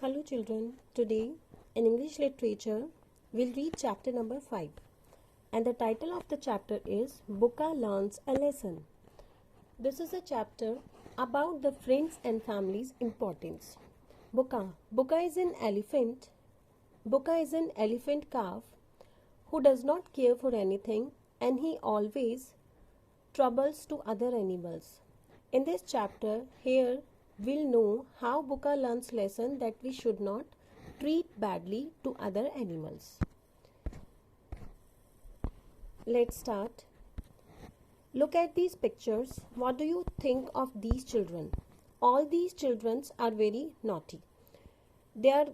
Hello children, today in English literature we'll read chapter number 5 and the title of the chapter is Buka Learns a Lesson. This is a chapter about the friends and family's importance. Buka is an elephant. Buka is an elephant calf who does not care for anything and he always troubles to other animals. In this chapter here we'll know how Buka learns lesson that we should not treat badly to other animals. Let's start. Look at these pictures. What do you think of these children? All these children are very naughty. They are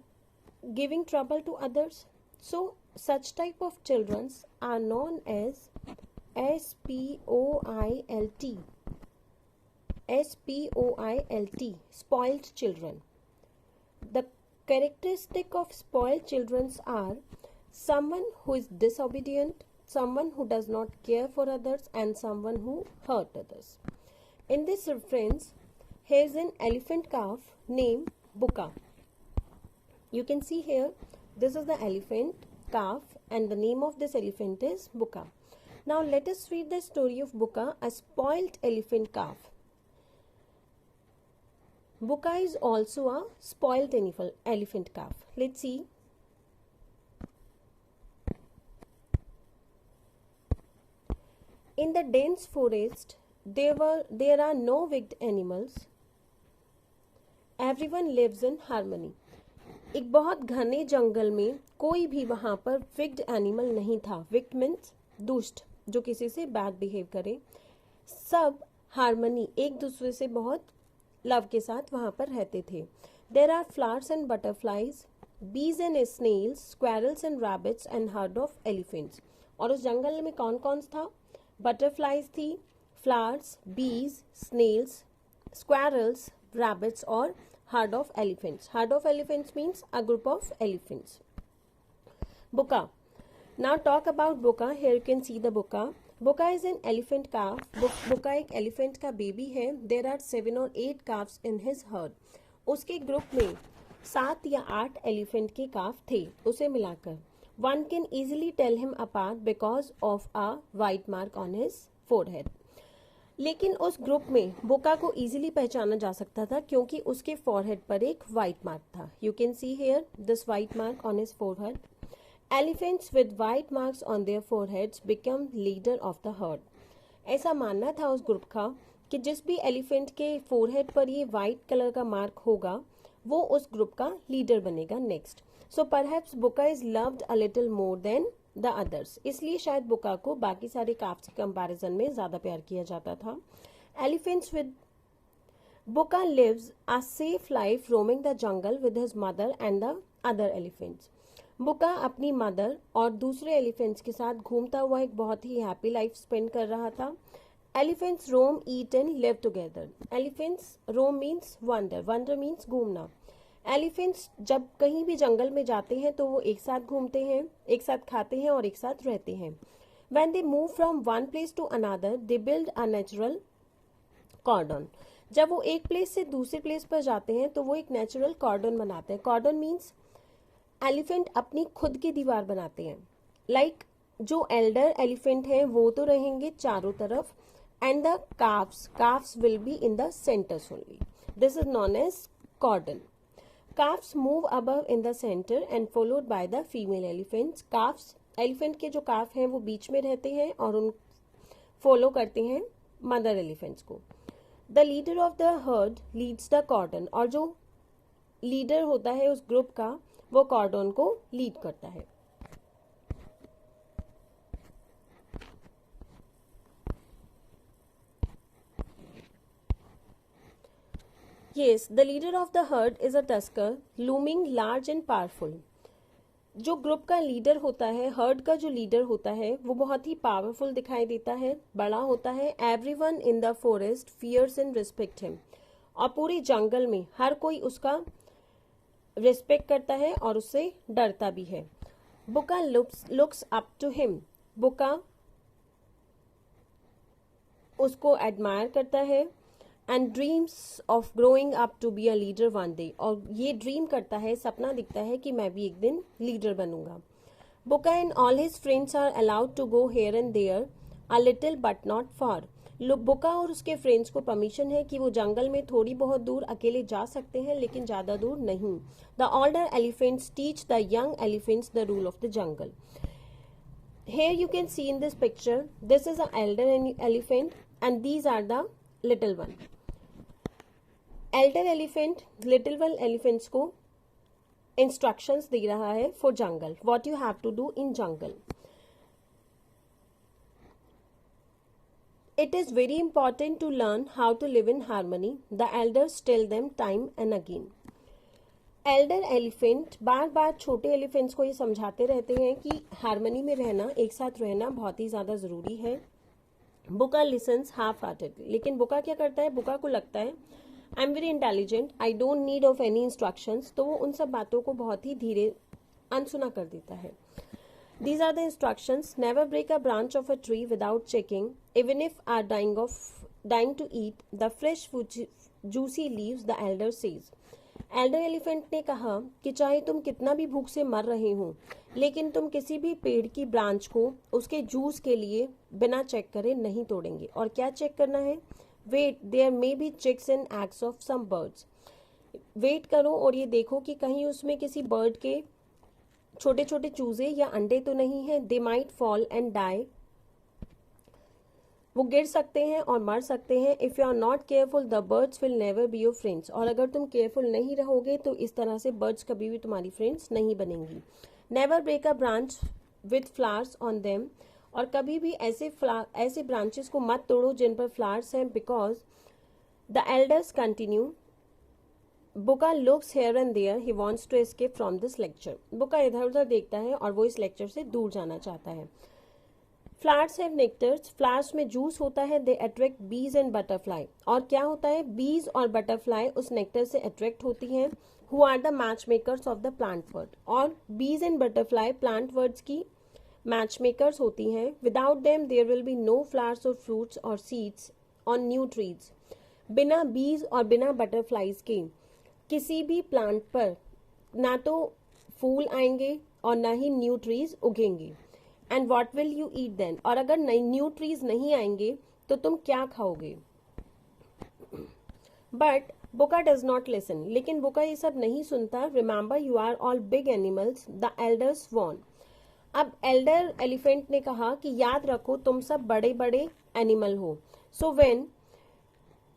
giving trouble to others. So such type of children are known as SPOILT. SPOILT, spoiled children. The characteristic of spoiled children are someone who is disobedient, someone who does not care for others, and someone who hurt others. In this reference, here is an elephant calf named Buka. You can see here, this is the elephant calf and the name of this elephant is Buka. Now let us read the story of Buka, a spoiled elephant calf. Buka is also a spoiled elephant calf. Let's see. In the dense forest, there are no wicked animals. Everyone lives in harmony. एक बहुत घने जंगल में कोई भी वहाँ पर wicked animal नहीं था. विक्ड मीन्स दुष्ट, जो किसी से बैड बिहेव करे. सब हार्मनी, एक दूसरे से बहुत लव के साथ वहाँ पर रहते थे. There are flowers and butterflies, bees and snails, squirrels and rabbits and herd of elephants. और उस जंगल में कौन कौन था? बटरफ्लाइज थी, फ्लावर्स, बीज, स्नेल्स, स्क्वायरल्स, रैबिट्स और herd of elephants. Herd of elephants means a group of elephants. Buka. Now talk about Buka. Here you can see the Buka. Buka is an elephant calf. Buka एक elephant का baby है. There are 7 or 8 calves in his herd. उसके group में 7 या 8 elephant के calf थे. उसे मिलाकर one can easily tell him apart because of a white mark on his forehead. लेकिन उस ग्रुप में बुका को इजीली पहचाना जा सकता था क्योंकि उसके फॉरहेड पर एक वाइट मार्क था. You can see here this white mark on his forehead. Elephants with white marks on their foreheads become leader of the herd. ऐसा मानना था उस ग्रुप का कि जिस भी एलिफेंट के फोरहेड पर ये वाइट कलर का मार्क होगा वो उस ग्रुप का लीडर बनेगा नेक्स्ट. सो परहैप्स बुका is loved a little more than the others. इसलिए शायद बुका को बाकी सारे काफ्स के कंपैरिजन में ज़्यादा प्यार किया जाता था. Elephants with Buka lives a safe life roaming the jungle with his mother and the other elephants. Buka अपनी मदर और दूसरे एलिफेंट्स के साथ घूमता हुआ एक बहुत ही हैप्पी लाइफ स्पेंड कर रहा था. Elephants roam, eat and live together. Elephants roam means wonder, wonder means घूमना. एलिफेंट्स जब कहीं भी जंगल में जाते हैं तो वो एक साथ घूमते हैं, एक साथ खाते हैं और एक साथ रहते हैं. When they move from one place to another, they build a natural cordon. जब वो एक प्लेस से दूसरे प्लेस पर जाते हैं तो वो एक नेचुरल कॉर्डन बनाते हैं. कॉर्डन मीन्स एलिफेंट अपनी खुद की दीवार बनाते हैं. लाइक जो एल्डर एलिफेंट हैं वो तो रहेंगे चारों तरफ and the calves will be in the centers only. This is known as cordon. Calves move above in the center and followed by the female elephants. Calves, elephant के जो calf हैं वो बीच में रहते हैं और उन फॉलो करते हैं मदर एलिफेंट्स को. The leader of the herd leads the cordon. और जो लीडर होता है उस ग्रुप का वो कॉर्डन को लीड करता है. Yes, the leader of the herd is a tusker, looming large and powerful. जो ग्रुप का लीडर होता है, हर्ड का जो लीडर होता है वो बहुत ही पावरफुल दिखाई देता है, बड़ा होता है. Everyone in the forest fears and respect him. और पूरे जंगल में हर कोई उसका रिस्पेक्ट करता है और उससे डरता भी है. बुका looks up to him. बुका उसको एडमायर करता है. And dreams of growing up to be a leader one day, और ये ड्रीम करता है, सपना दिखता है कि मैं भी एक दिन लीडर बनूंगा. Buka and all his friends are allowed to go here and there a little but not far. Buka और उसके फ्रेंड्स को परमिशन है कि वो जंगल में थोड़ी बहुत दूर अकेले जा सकते हैं, लेकिन ज्यादा दूर नहीं. The older elephants teach the young elephants the rule of the jungle. Here you can see in this picture, this is an elder elephant and these are the little one. Elder elephant little one elephants को instructions दे रहा है for jungle, what you have to do in jungle. It is very important to learn how to live in harmony. The elders tell them time and again. Elder elephant बार बार छोटे elephants को ये समझाते रहते हैं कि हार्मनी में रहना, एक साथ रहना बहुत ही ज़्यादा ज़रूरी है. बुका लिसन्स हाफ हार्टेडली, लेकिन बुका क्या करता है, बुका को लगता है I am very intelligent, I don't need of any instructions, तो वो उन सब बातों को बहुत ही धीरे अनसुना कर देता है. These are the instructions. Never break a branch of a tree without checking. Even if are dying to eat the fresh juicy leaves, the elder says. Elder elephant ने कहा कि चाहे तुम कितना भी भूख से मर रहे हो, लेकिन तुम किसी भी पेड़ की ब्रांच को उसके जूस के लिए बिना चेक करे नहीं तोड़ेंगे. और क्या चेक करना है? Wait, there may be chicks and eggs of some birds. Wait करो और ये देखो कि कहीं उसमें किसी बर्ड के छोटे छोटे चूजे या अंडे तो नहीं है. They might fall and die, वो गिर सकते हैं और मर सकते हैं. If you are not careful the birds will never be your friends, और अगर तुम केयरफुल नहीं रहोगे तो इस तरह से बर्ड्स कभी भी तुम्हारी फ्रेंड्स नहीं बनेंगी. Never break a branch with flowers on them, और कभी भी ऐसे ब्रांचेस को मत तोड़ो जिन पर फ्लावर्स हैं. Because the elders continue. Buka looks here and there, he wants to escape from this lecture. Buka इधर उधर देखता है और वो इस लेक्चर से दूर जाना चाहता है. फ्लावर्स हैव नेक्टर्स, फ्लावर्स में जूस होता है. दे अट्रैक्ट बीज एंड बटरफ्लाई, और क्या होता है, बीज और बटरफ्लाई उस नेक्टर से अट्रैक्ट होती हैं. Who are the match makers of the plant world, और bees and butterfly plant worlds की मैच मेकर्स होती हैं. Without them there will be no flowers और फ्रूट्स और सीड्स ऑन न्यू ट्रीज. बिना बीज और बिना बटरफ्लाईज के किसी भी प्लांट पर ना तो फूल आएंगे और ना ही न्यू ट्रीज उगेंगे. And what will you eat then, और अगर न्यू ट्रीज नहीं आएंगे तो तुम क्या खाओगे. बट बुका डज नॉट लिसन, लेकिन बुका ये सब नहीं सुनता. Remember you are all big animals, the elders warn. अब एल्डर एलिफेंट ने कहा कि याद रखो तुम सब बड़े बड़े एनिमल हो. सो व्हेन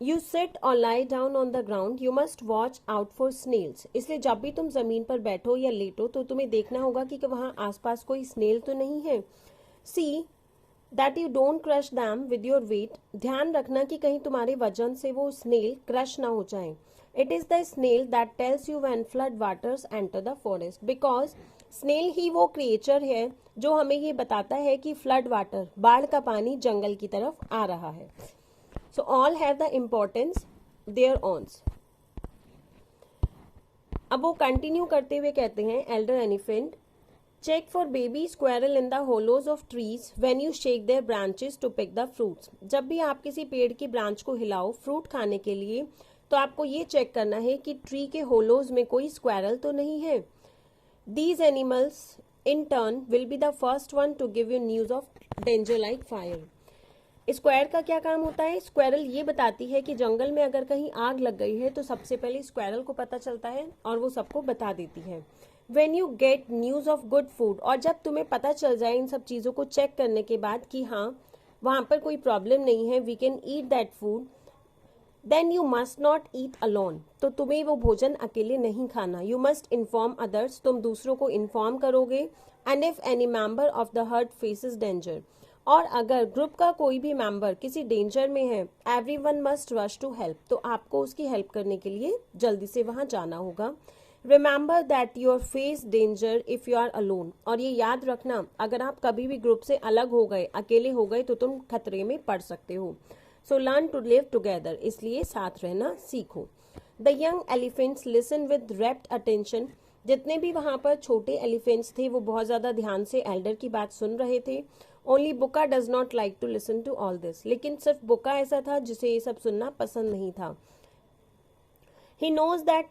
यू सिट और lie down on the ground you must watch out for snails. इसलिए जब भी तुम जमीन पर बैठो या लेटो तो तुम्हें देखना होगा कि वहां आसपास कोई स्नेल तो नहीं है. See that you don't crush them with your weight. ध्यान रखना कि कहीं तुम्हारे वजन से वो स्नेल क्रश ना हो जाए. It is the snail that tells you when flood waters enter the forest. Because snail ही वो क्रिएचर है जो हमें ये बताता है कि फ्लड वाटर, बाढ़ का पानी जंगल की तरफ आ रहा है. So all have the importance their owns. अब वो कंटिन्यू करते हुए कहते हैं elder elephant, check for baby squirrel in the hollows of trees when you shake their branches to pick the fruits. जब भी आप किसी पेड़ की ब्रांच को हिलाओ फ्रूट खाने के लिए तो आपको ये चेक करना है कि ट्री के होलोज में कोई स्क्वेरल तो नहीं है. These animals in turn will be the first one to give you news of danger like fire. Square का क्या काम होता है? स्क्वायरल ये बताती है कि जंगल में अगर कहीं आग लग गई है तो सबसे पहले स्क्वायरल को पता चलता है और वो सबको बता देती है. When you get news of good food, और जब तुम्हें पता चल जाए इन सब चीज़ों को चेक करने के बाद कि हाँ वहाँ पर कोई प्रॉब्लम नहीं है, we can eat that food, then you must not eat alone. तो तुम्हें वो भोजन अकेले नहीं खाना. यू मस्ट इन्फॉर्म अदर्स, तुम दूसरों को इन्फॉर्म करोगे. And if any member of the heard faces danger, और अगर ग्रुप का कोई भी मेंबर किसी डेंजर में है, everyone must rush to help, तो आपको उसकी हेल्प करने के लिए जल्दी से वहां जाना होगा. Remember that you're face danger if you are alone, और ये याद रखना अगर आप कभी भी ग्रुप से अलग हो गए, अकेले हो गए, तो तुम खतरे में पड़ सकते हो. So learn to live together, इसलिए साथ रहना सीखो. The young elephants listen with rapt attention. जितने भी वहां पर छोटे एलिफेंट्स थे वो बहुत ज्यादा ध्यान से एल्डर की बात सुन रहे थे. Only Buka does not like to listen to all this, लेकिन सिर्फ बुका ऐसा था जिसे ये सब सुनना पसंद नहीं था. He knows that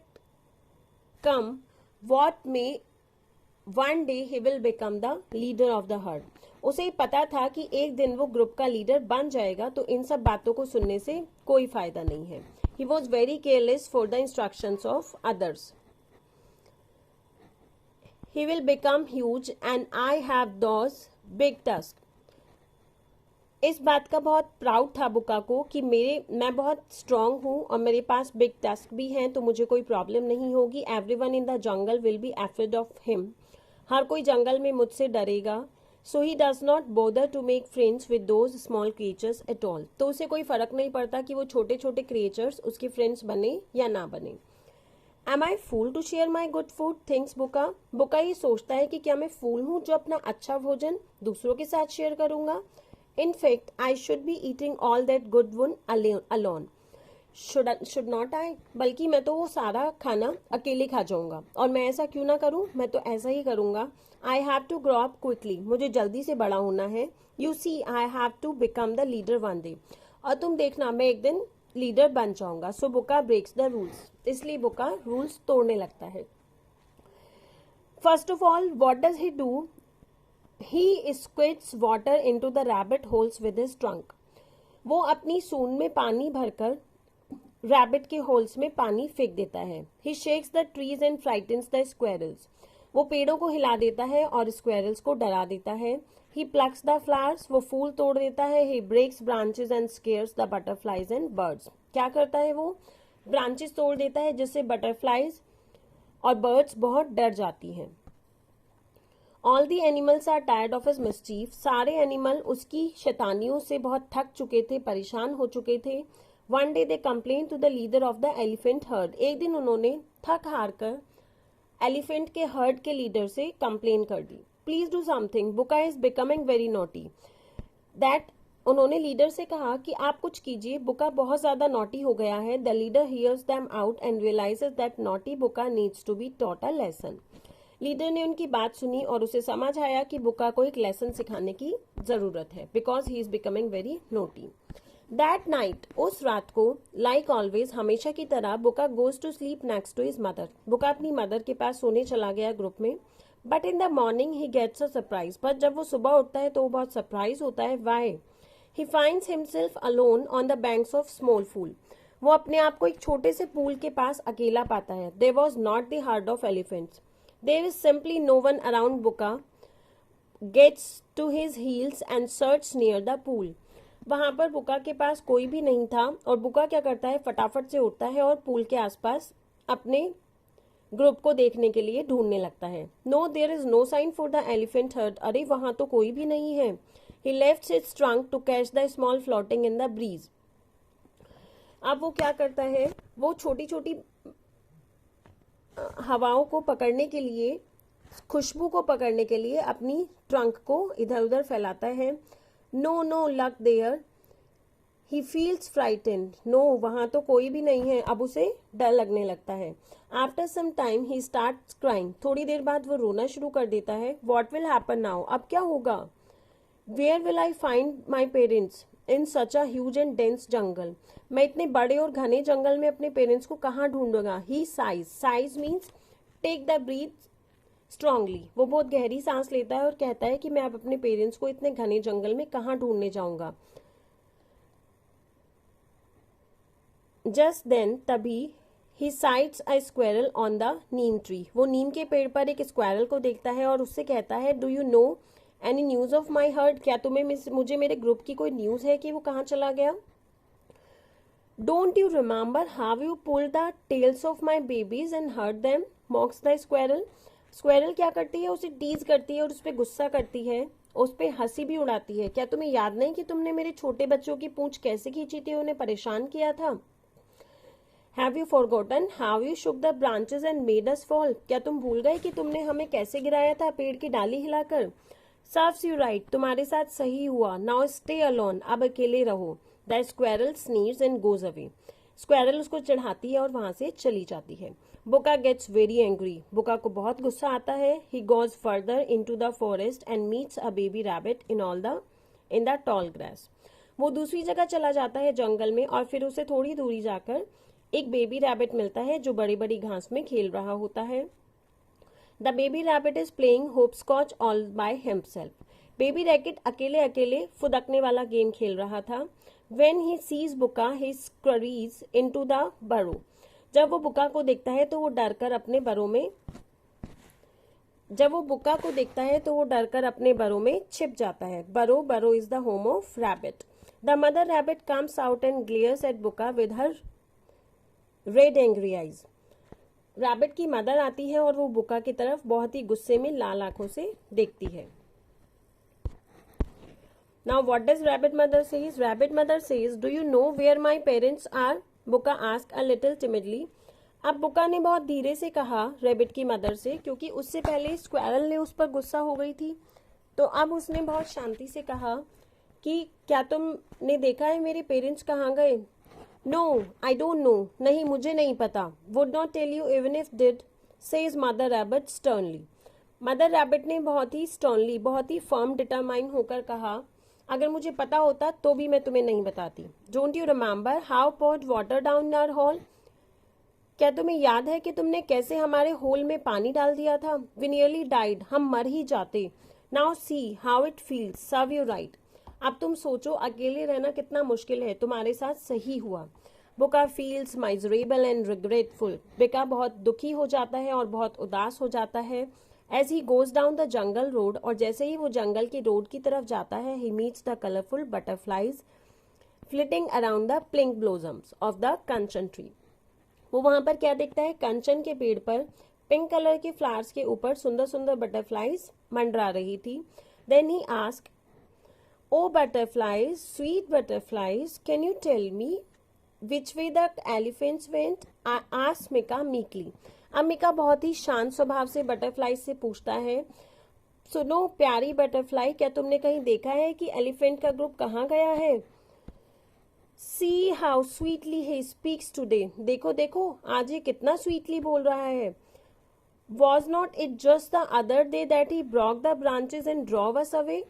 come what may one day he will become the leader of the herd. उसे पता था कि एक दिन वो ग्रुप का लीडर बन जाएगा, तो इन सब बातों को सुनने से कोई फायदा नहीं है. He was very careless for the instructions of others. He will become huge and I have those big tusks. इस बात का बहुत प्राउड था बुका को कि मैं बहुत स्ट्रांग हूँ और मेरे पास बिग टस्क भी हैं, तो मुझे कोई प्रॉब्लम नहीं होगी. Everyone in the jungle will be afraid of him. हर कोई जंगल में मुझसे डरेगा. So he does not bother to make friends with those small creatures at all. तो उसे कोई फर्क नहीं पड़ता कि वो छोटे छोटे क्रिएचर्स उसके फ्रेंड्स बने या ना बने. Am I fool to share my good food? thinks बुका. बुका ये सोचता है कि क्या मैं फूल हूँ जो अपना अच्छा भोजन दूसरों के साथ शेयर करूंगा. In fact, I should be eating all that good one alone. Should not I? बल्कि मैं तो वो सारा खाना अकेले खा जाऊंगा. और मैं ऐसा क्यों ना करूं, मैं तो ऐसा ही करूंगा. I have to grow up quickly. मुझे जल्दी से बड़ा होना है. You see, I have to become the leader one day. और तुम देखना मैं एक दिन लीडर बन जाऊंगा. सो बुका ब्रेक्स द रूल्स. इसलिए बुका रूल्स तोड़ने लगता है. First of all what does he do? He squirts water into the rabbit holes with his trunk. वो अपनी सूंड में पानी भरकर रैबिट के होल्स में पानी फेंक देता है. He shakes the trees and frightens the squirrels. वो पेड़ों को हिला देता है और स्क्वेरल्स को डरा देता है. He plucks the flowers. वो फूल तोड़ देता है. He breaks branches and scares the butterflies and birds. क्या करता है वो? ब्रांचेस तोड़ देता है जिससे बटरफ्लाइज और बर्ड्स बहुत डर जाती हैं. All the animals are tired of his mischief. सारे एनिमल उसकी शैतानियों से बहुत थक चुके थे, परेशान हो चुके थे. One day they complained to the leader of the elephant herd. एक दिन उन्होंने थक हार कर एलिफेंट के हर्ड के लीडर से कंप्लेन कर दी. प्लीज डू समथिंग, बुका is becoming very naughty. That उन्होंने लीडर से कहा कि आप कुछ कीजिए, बुका बहुत ज्यादा नॉटी हो गया है. The leader hears them out and realises that naughty Buka needs to be taught a lesson. Leader ने उनकी बात सुनी और उसे समझ आया कि बुका को एक लेसन सिखाने की जरूरत है, because he is becoming very naughty. That night, उस रात को, लाइक ऑलवेज, हमेशा की तरह, Buka goes to sleep next to his mother. Buka अपनी मदर के पास सोने चला गया ग्रुप में. But in the morning he gets a surprise. पर जब वो सुबह उठता है तो वो बहुत सरप्राइज होता है. Why? He finds himself alone on the banks of small pool. वो अपने आप को एक छोटे से पूल के पास अकेला पाता है. There was not the herd of elephants. There is simply no one around. Buka gets to his heels and search near the pool. वहां पर बुका के पास कोई भी नहीं था और बुका क्या करता है, फटाफट से उठता है और पूल के आसपास अपने ग्रुप को देखने के लिए ढूंढने लगता है. No, there is no sign for the elephant herd. अरे वहां तो कोई भी नहीं है. He left his trunk to catch the smell floating in the breeze. अब वो क्या करता है, वो छोटी छोटी हवाओं को पकड़ने के लिए, खुशबू को पकड़ने के लिए अपनी ट्रंक को इधर उधर फैलाता है. No no luck there. He feels frightened. No, वहां तो कोई भी नहीं है. अब उसे डर लगने लगता है. After some time he starts crying. थोड़ी देर बाद वो रोना शुरू कर देता है. What will happen now? अब क्या होगा? Where will I find my parents in such a huge and dense jungle. मैं इतने बड़े और घने जंगल में अपने पेरेंट्स को कहाँ ढूंढूंगा? He sighs. Sighs means take the breath strongly. वो बहुत गहरी सांस लेता है और कहता है कि मैं अब अपने पेरेंट्स को इतने घने जंगल में कहाँ ढूंढने जाऊंगा. जस्ट देन, तभी, he sights a squirrel on the neem tree. वो नीम के पेड़ पर एक स्क्वेरल को देखता है और उससे कहता है, do you know any news of my heard? क्या तुम्हें मुझे मेरे ग्रुप की कोई न्यूज है कि वो कहाँ चला गया? Don't you remember how you pulled the tails of my babies and hurt them? Mocks the squirrel. Squirrel क्या करती है, उसे टीज करती है और उस पर गुस्सा करती है, उस पर हंसी भी उड़ाती है. क्या तुम्हें याद नहीं कि तुमने मेरे छोटे बच्चों की पूंछ कैसे खींची थी, उन्हें परेशान किया था? Have you forgotten how you shook the branches and made us fall? क्या तुम भूल गए कि तुमने हमें कैसे गिराया था पेड़ की डाली हिलाकर? Serves you right. तुम्हारे साथ सही हुआ. Now stay alone. अब अकेले रहो. The squirrel sneers and goes away. Squirrel उसको चढ़ाती है और वहां से चली जाती है. बुका गेट्स वेरी एंग्री, बुका को बहुत गुस्सा आता है। He goes further into the forest and meets a baby rabbit in the tall grass. वो दूसरी जगह चला जाता है जंगल में, और फिर उसे थोड़ी दूरी जाकर एक बेबी रैबिट मिलता है जो बड़ी बड़ी घास में खेल रहा होता है। The baby rabbit is playing hopscotch all by himself. Baby rabbit अकेले अकेले फुदकने वाला गेम खेल रहा था। When he sees बुका he scurries into the burrow। जब वो बुका को देखता है तो वो डरकर अपने बरो में छिप जाता है। Burrow is the home of rabbit. The mother rabbit comes out and glares at Buka with her red angry eyes. Rabbit की मदर आती है और वो बुका की तरफ बहुत ही गुस्से में लाल आंखों से देखती है। Now what does rabbit mother says? Rabbit mother says, do you know where my parents are? बुका asked a little timidly। अब बुका ने बहुत धीरे से कहा रैबिट की मदर से, क्योंकि उससे पहले स्क्वारल ने उस पर गुस्सा हो गई थी। तो अब उसने बहुत शांति से कहा कि क्या तुमने देखा है मेरे पेरेंट्स कहाँ गए? नो आई डोंट नो, नहीं मुझे नहीं पता। Would not tell you even if did, says mother rabbit sternly. Mother rabbit ने बहुत ही स्टर्नली, बहुत ही फर्म डिटरमाइन होकर कहा, अगर मुझे पता होता तो भी मैं तुम्हें नहीं बताती। Don't you remember how poured water down our hole? क्या तुम्हें याद है कि तुमने कैसे हमारे होल में पानी डाल दिया था? वी नियरली डाइड, हम मर ही जाते। Now see how it feels, serve you right. अब तुम सोचो अकेले रहना कितना मुश्किल है, तुम्हारे साथ सही हुआ। बुका फील्स माइजरेबल एंड रिग्रेटफुल। बुका बहुत दुखी हो जाता है और बहुत उदास हो जाता है। As he goes down the jungle road, और जैसे ही वो जंगल की रोड की तरफ जाता है, he meets the colorful butterflies flitting around the pink blossoms of the Kanchan tree। वो वहां पर क्या देखता है? कंचन के पेड़ पर पिंक कलर के फ्लावर्स के ऊपर सुंदर सुंदर बटरफ्लाईज मंडरा रही थी। Then he asked, Oh butterflies, sweet butterflies, can you tell me which way the elephants went? asked Mika meekly। अब मिका बहुत ही शांत स्वभाव से बटरफ्लाई से पूछता है, सुनो प्यारी बटरफ्लाई, क्या तुमने कहीं देखा है कि एलिफेंट का ग्रुप कहाँ गया है? See how sweetly he speaks today. देखो देखो आज ये कितना स्वीटली बोल रहा है। Was not it just the other day that he Brock the branches and drove us away?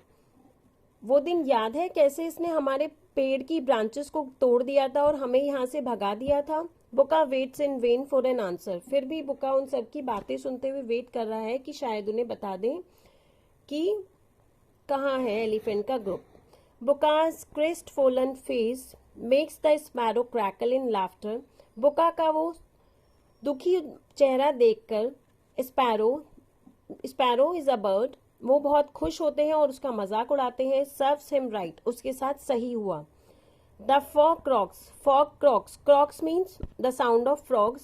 वो दिन याद है कैसे इसने हमारे पेड़ की ब्रांचेस को तोड़ दिया था और हमें यहाँ से भगा दिया था? Buka waits in vain for an answer. फिर भी बुका उन सब की बातें सुनते हुए वेट कर रहा है कि शायद उन्हें बता दें कि कहाँ है एलिफेंट का group. Buka's crestfallen face makes the sparrow crackle in laughter. Buka का वो दुखी चेहरा देखकर स्पैरो इज अ बर्ड, वो बहुत खुश होते हैं और उसका मजाक उड़ाते हैं। सर्व्स हिम राइट, उसके साथ सही हुआ। The frog croaks means the sound of frogs।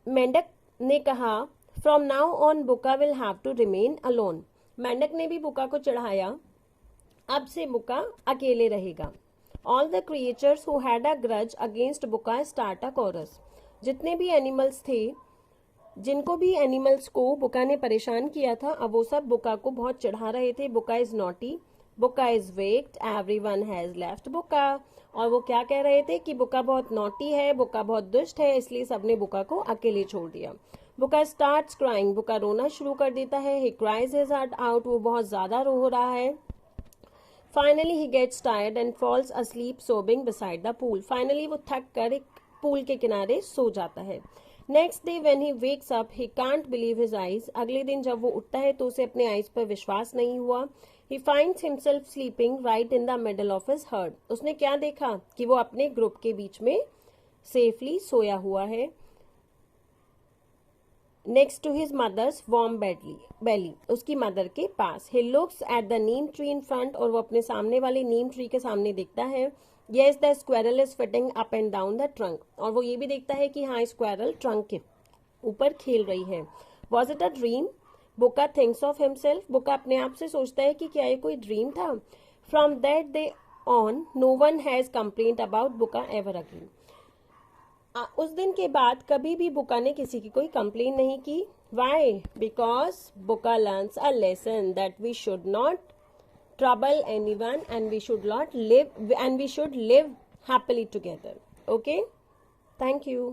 मेंढक ने कहा, From now on बुका will have to remain alone। मेंढक ने भी बुका को चढ़ाया, अब से बुका अकेले रहेगा। All the creatures who had a grudge against बुका start a chorus। जितने भी एनिमल्स थे, जिनको भी एनिमल्स को बुका ने परेशान किया था, अब वो सब बुका को बहुत चढ़ा रहे थे। बुका इज नॉटी, बुका is waked, everyone has left बुका। और वो क्या कह रहे थे कि बुका बहुत नॉटी है, बुका बहुत दुष्ट है, इसलिए सबने बुका को अकेले छोड़ दिया। बुका स्टार्ट्स क्राइंग, बुका रोना शुरू कर देता है। He cries his heart out, वो बहुत ज्यादा रो रहा है। Finally he gets tired and falls asleep sobbing beside the pool. Finally वो थक कर एक पूल के किनारे सो जाता है। Next day when he wakes up he can't believe his eyes. अगले दिन जब वो उठता है तो उसे अपने आईज पर विश्वास नहीं हुआ। ही finds himself sleeping right in the middle of his heard. उसने क्या देखा कि वो अपने ग्रुप के बीच में सेफली सोया हुआ है, next to his mother's warm belly, उसकी मदर के पास। He looks at the neem tree in front, और वो अपने सामने वाले नीम ट्री के सामने देखता है। Yes, the squirrel is flitting up and down the trunk। और वो ये भी देखता है कि हाँ स्क्वायरल ट्रंक के ऊपर खेल रही है। Was it a dream? बुका thinks of himself। बुका अपने आप से सोचता है कि क्या ये कोई ड्रीम था। From that day on, no one has complained about बुका ever again। उस दिन के बाद कभी भी बुका ने किसी की कोई कंप्लेन नहीं की। Why? Because बुका learns a lesson that we should not trouble anyone and we should live happily together। Okay, thank you।